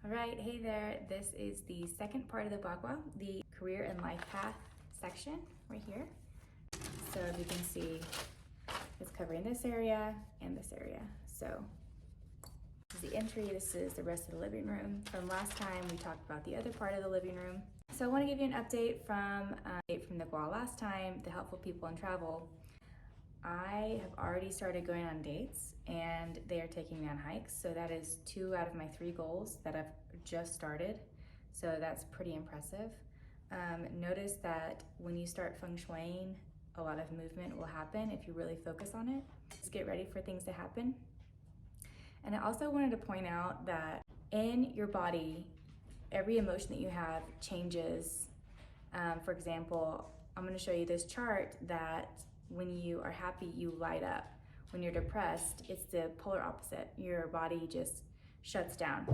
All right, hey there. This is the second part of the Bagua, the career and life path section right here. So as you can see, it's covering this area and this area. So this is the entry, this is the rest of the living room. From last time, we talked about the other part of the living room. So I want to give you an update from the Gua last time, the helpful people in travel. I have already started going on dates and they are taking me on hikes. So that is 2 out of my 3 goals that I've just started. So that's pretty impressive. Notice that when you start Feng Shui'ing, a lot of movement will happen if you really focus on it. Just get ready for things to happen. And I also wanted to point out that in your body, every emotion that you have changes. For example, I'm going to show you this chart that when you are happy, you light up. When you're depressed, it's the polar opposite. Your body just shuts down.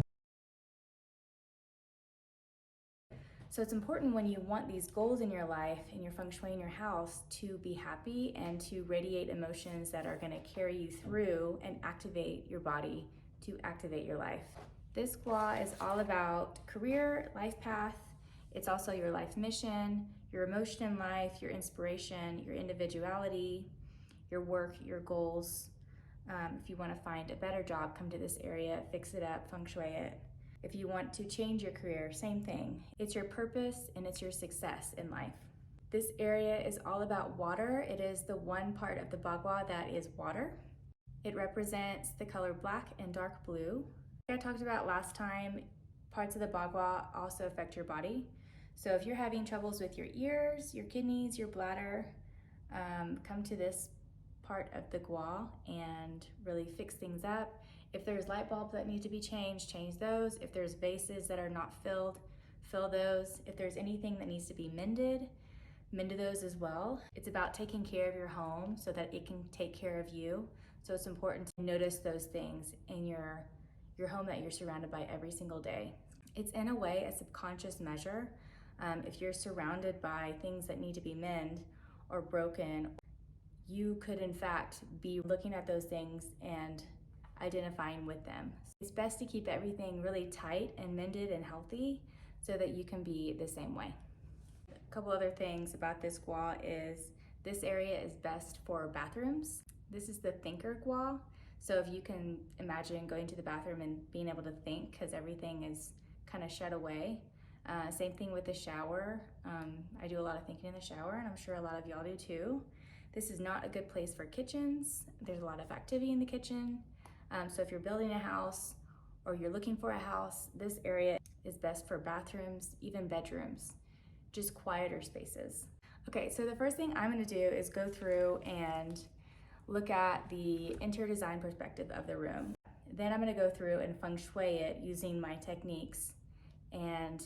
So it's important when you want these goals in your life, in your Feng Shui, in your house, to be happy and to radiate emotions that are going to carry you through and activate your body to activate your life. This Gua is all about career, life path. It's also your life mission, your emotion in life, your inspiration, your individuality, your work, your goals. If you want to find a better job, come to this area, fix it up, Feng Shui it. If you want to change your career, same thing. It's your purpose and it's your success in life. This area is all about water. It is the one part of the Bagua that is water. It represents the color black and dark blue. Like I talked about last time, parts of the Bagua also affect your body. So if you're having troubles with your ears, your kidneys, your bladder, come to this part of the Gua and really fix things up. If there's light bulbs that need to be changed, change those. If there's vases that are not filled, fill those. If there's anything that needs to be mended, mend those as well. It's about taking care of your home so that it can take care of you. So it's important to notice those things in your home that you're surrounded by every single day. It's in a way a subconscious measure. If you're surrounded by things that need to be mended or broken, you could in fact be looking at those things and identifying with them. It's best to keep everything really tight and mended and healthy so that you can be the same way. A couple other things about this Gua is this area is best for bathrooms. This is the thinker Gua. So if you can imagine going to the bathroom and being able to think because everything is kind of shut away. Same thing with the shower. I do a lot of thinking in the shower and I'm sure a lot of y'all do too. This is not a good place for kitchens. There's a lot of activity in the kitchen. So if you're building a house or you're looking for a house, this area is best for bathrooms, even bedrooms, just quieter spaces. Okay, so the first thing I'm gonna do is go through and look at the interior design perspective of the room. Then I'm gonna go through and Feng Shui it using my techniques and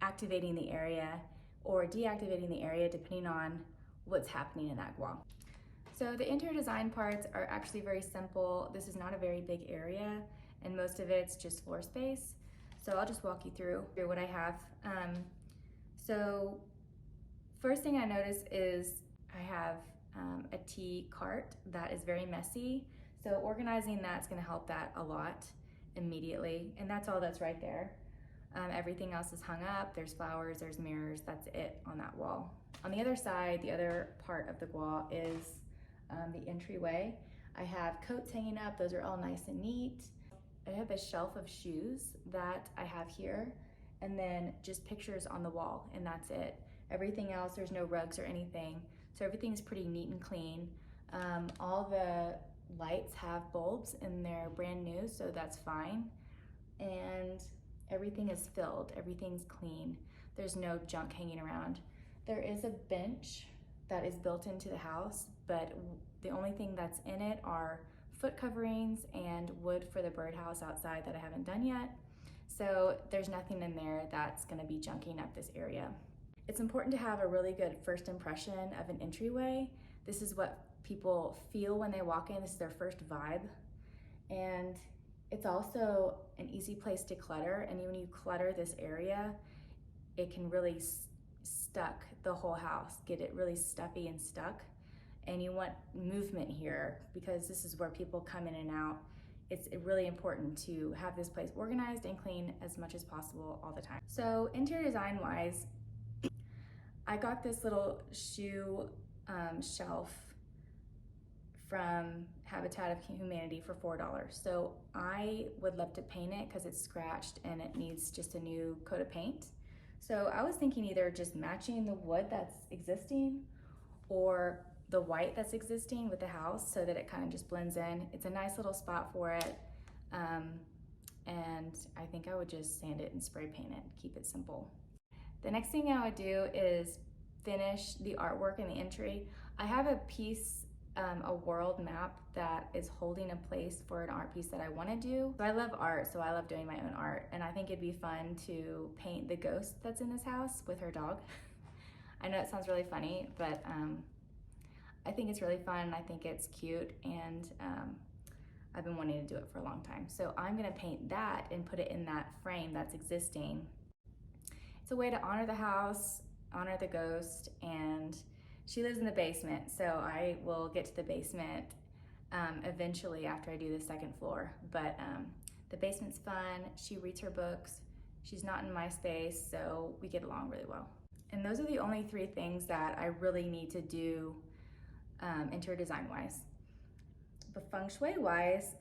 activating the area or deactivating the area depending on what's happening in that Gua. So the interior design parts are actually very simple. This is not a very big area and most of it's just floor space. So I'll just walk you through what I have. So first thing I notice is I have a tea cart that is very messy. So organizing that's gonna help that a lot immediately. And that's all that's right there. Everything else is hung up. There's flowers, there's mirrors, that's it on that wall. On the other side, the other part of the Gua is the entryway. I have coats hanging up. Those are all nice and neat. I have a shelf of shoes that I have here and then just pictures on the wall and that's it. Everything else, there's no rugs or anything. So everything's pretty neat and clean. All the lights have bulbs and they're brand new, so that's fine. And everything is filled, everything's clean. There's no junk hanging around. There is a bench that is built into the house, but the only thing that's in it are foot coverings and wood for the birdhouse outside that I haven't done yet. So there's nothing in there that's gonna be junking up this area. It's important to have a really good first impression of an entryway. This is what people feel when they walk in. This is their first vibe. And it's also an easy place to clutter. And when you clutter this area, it can really stuck the whole house, get it really stuffy and stuck. And you want movement here because this is where people come in and out it's really important to have this place organized and clean as much as possible all the time. So interior design wise, I got this little shoe shelf from Habitat of Humanity for $4. So I would love to paint it because it's scratched and it needs just a new coat of paint. So I was thinking either just matching the wood that's existing or the white that's existing with the house so that it kind of just blends in. It's a nice little spot for it. And I think I would just sand it and spray paint it, keep it simple. The next thing I would do is finish the artwork in the entry. I have a piece, a world map that is holding a place for an art piece that I want to do. So I love art, so I love doing my own art, and I think it'd be fun to paint the ghost that's in this house with her dog. I know it sounds really funny, but I think it's really fun. I think it's cute, and I've been wanting to do it for a long time. So I'm gonna paint that and put it in that frame that's existing. It's a way to honor the house, honor the ghost, and she lives in the basement, so I will get to the basement eventually after I do the second floor. But the basement's fun. She reads her books. She's not in my space, so we get along really well. And those are the only 3 things that I really need to do interior design wise. But feng shui wise,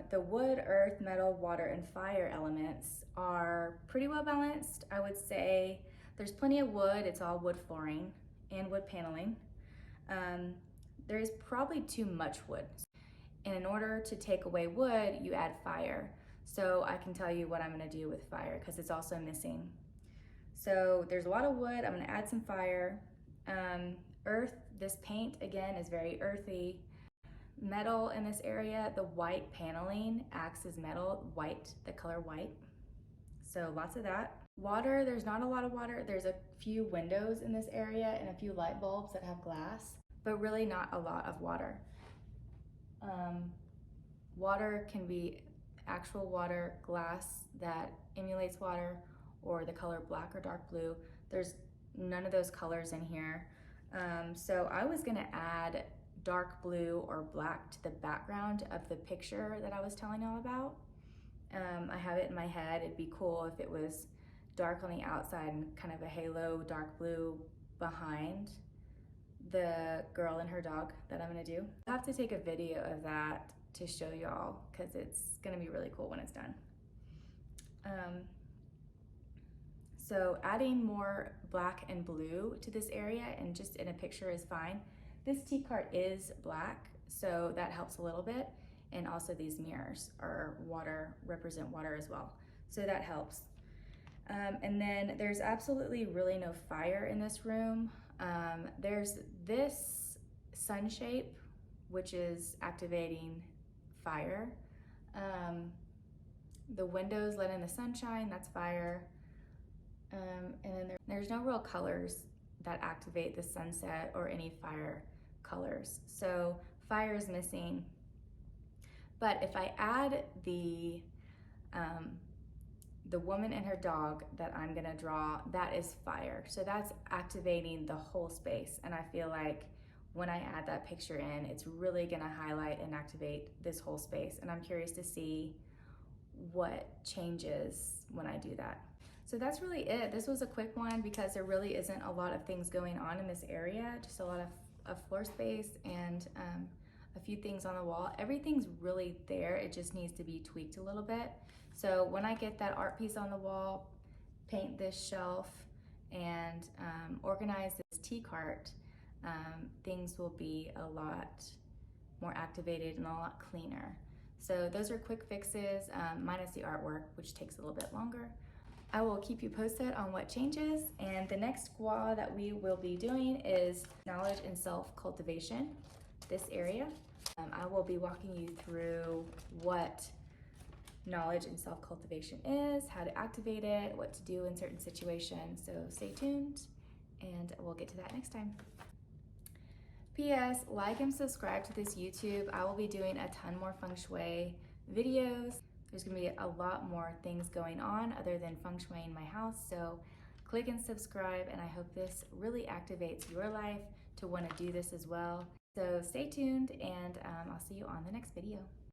the wood, earth, metal, water, and fire elements are pretty well balanced. I would say there's plenty of wood. It's all wood flooring and wood paneling. There is probably too much wood. And in order to take away wood, you add fire. So I can tell you what I'm gonna do with fire because it's also missing. So there's a lot of wood. I'm gonna add some fire. Earth, this paint again is very earthy. Metal in this area, the white paneling acts as metal, white, the color white. So lots of that. Water, there's not a lot of water. There's a few windows in this area and a few light bulbs that have glass, but really not a lot of water. Water can be actual water, glass that emulates water, or the color black or dark blue. There's none of those colors in here. So I was gonna add dark blue or black to the background of the picture that I was telling y'all about. I have it in my head. It'd be cool if it was dark on the outside and kind of a halo dark blue behind the girl and her dog that I'm gonna do. I'll have to take a video of that to show y'all because it's gonna be really cool when it's done. So adding more black and blue to this area and just in a picture is fine. This tea cart is black, so that helps a little bit. And also these mirrors are water, represent water as well. So that helps. And then there's absolutely really no fire in this room. There's this sun shape, which is activating fire. The windows let in the sunshine, that's fire. And then there's no real colors that activate the sunset or any fire colors. So fire is missing. But if I add the woman and her dog that I'm gonna draw, that is fire. So that's activating the whole space. And I feel like when I add that picture in, it's really gonna highlight and activate this whole space. And I'm curious to see what changes when I do that. So that's really it. This was a quick one because there really isn't a lot of things going on in this area, just a lot of floor space and a few things on the wall. Everything's really there. It just needs to be tweaked a little bit. So when I get that art piece on the wall, paint this shelf, and organize this tea cart, things will be a lot more activated and a lot cleaner. So those are quick fixes, minus the artwork, which takes a little bit longer. I will keep you posted on what changes, and the next gua that we will be doing is knowledge and self-cultivation, this area. I will be walking you through what knowledge and self-cultivation is, how to activate it, what to do in certain situations. So stay tuned, and we'll get to that next time. P.S. Like and subscribe to this YouTube. I will be doing a ton more feng shui videos. There's gonna be a lot more things going on other than feng shui in my house. So click and subscribe, and I hope this really activates your life to wanna do this as well. So stay tuned, and I'll see you on the next video.